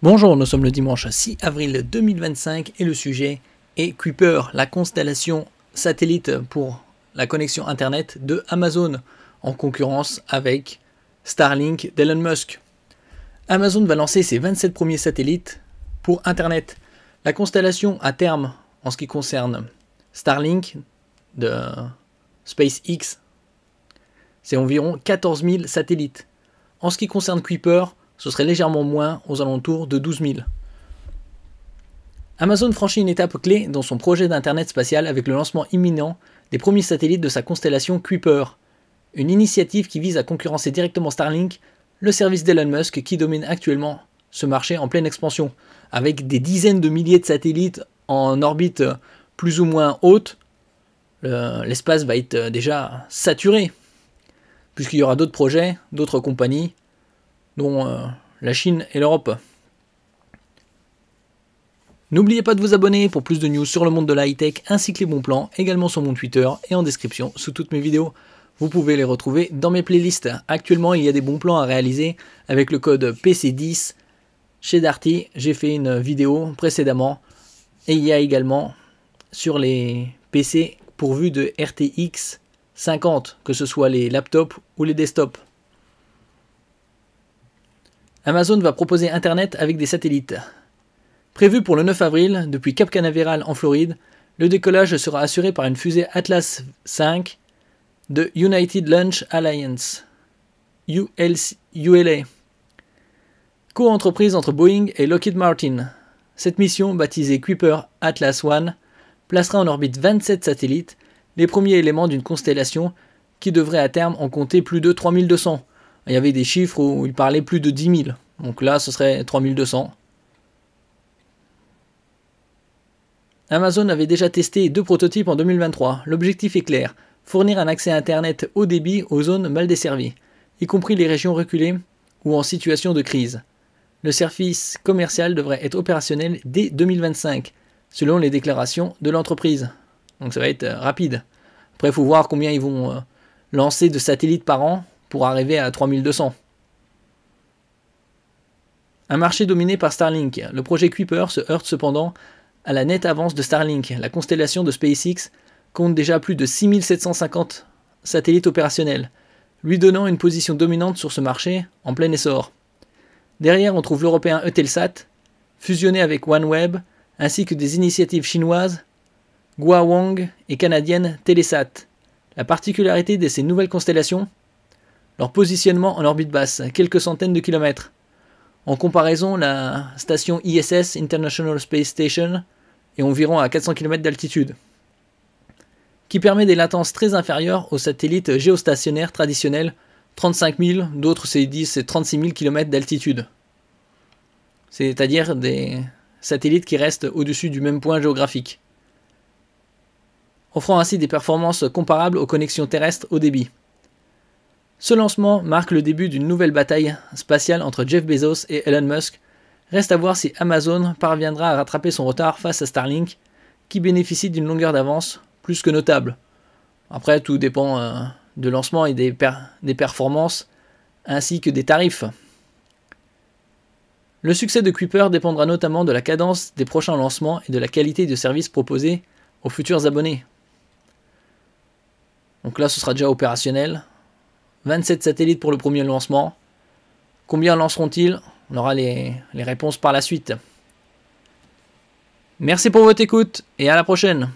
Bonjour, nous sommes le dimanche 6 avril 2025 et le sujet est Kuiper, la constellation satellite pour la connexion Internet de Amazon, en concurrence avec Starlink d'Elon Musk. Amazon va lancer ses 27 premiers satellites pour Internet. La constellation à terme, en ce qui concerne Starlink de SpaceX, c'est environ 14 000 satellites. En ce qui concerne Kuiper, ce serait légèrement moins, aux alentours de 12 000. Amazon franchit une étape clé dans son projet d'internet spatial avec le lancement imminent des premiers satellites de sa constellation Kuiper, une initiative qui vise à concurrencer directement Starlink, le service d'Elon Musk qui domine actuellement ce marché en pleine expansion. Avec des dizaines de milliers de satellites en orbite plus ou moins haute, l'espace va être déjà saturé, puisqu'il y aura d'autres projets, d'autres compagnies, dont la Chine et l'Europe. N'oubliez pas de vous abonner pour plus de news sur le monde de la high-tech ainsi que les bons plans, également sur mon Twitter et en description sous toutes mes vidéos. Vous pouvez les retrouver dans mes playlists. Actuellement, il y a des bons plans à réaliser avec le code PC10 chez Darty. J'ai fait une vidéo précédemment et il y a également sur les PC pourvus de RTX 50, que ce soit les laptops ou les desktops. Amazon va proposer Internet avec des satellites. Prévu pour le 9 avril, depuis Cap Canaveral en Floride, le décollage sera assuré par une fusée Atlas V de United Launch Alliance, ULA, co-entreprise entre Boeing et Lockheed Martin. Cette mission, baptisée Kuiper Atlas I, placera en orbite 27 satellites, les premiers éléments d'une constellation qui devrait à terme en compter plus de 3200. Il y avait des chiffres où il parlait plus de 10 000. Donc là, ce serait 3200. Amazon avait déjà testé 2 prototypes en 2023. L'objectif est clair, fournir un accès à Internet haut débit aux zones mal desservies, y compris les régions reculées ou en situation de crise. Le service commercial devrait être opérationnel dès 2025, selon les déclarations de l'entreprise. Donc ça va être rapide. Après, il faut voir combien ils vont lancer de satellites par an pour arriver à 3200. Un marché dominé par Starlink. Le projet Kuiper se heurte cependant à la nette avance de Starlink. La constellation de SpaceX compte déjà plus de 6750 satellites opérationnels, lui donnant une position dominante sur ce marché en plein essor. Derrière, on trouve l'européen Eutelsat, fusionné avec OneWeb, ainsi que des initiatives chinoises, Guowang et canadiennes Telesat. La particularité de ces nouvelles constellations, leur positionnement en orbite basse, quelques centaines de kilomètres. En comparaison, la station ISS, International Space Station, est environ à 400 km d'altitude, qui permet des latences très inférieures aux satellites géostationnaires traditionnels, 35 000, d'autres disent c'est 36 000 km d'altitude. C'est-à-dire des satellites qui restent au-dessus du même point géographique, offrant ainsi des performances comparables aux connexions terrestres haut débit. Ce lancement marque le début d'une nouvelle bataille spatiale entre Jeff Bezos et Elon Musk. Reste à voir si Amazon parviendra à rattraper son retard face à Starlink, qui bénéficie d'une longueur d'avance plus que notable. Après, tout dépend de lancement et des performances, ainsi que des tarifs. Le succès de Kuiper dépendra notamment de la cadence des prochains lancements et de la qualité de service proposé aux futurs abonnés. Donc là, ce sera déjà opérationnel. 27 satellites pour le premier lancement. Combien lanceront-ils? On aura les réponses par la suite. Merci pour votre écoute et à la prochaine.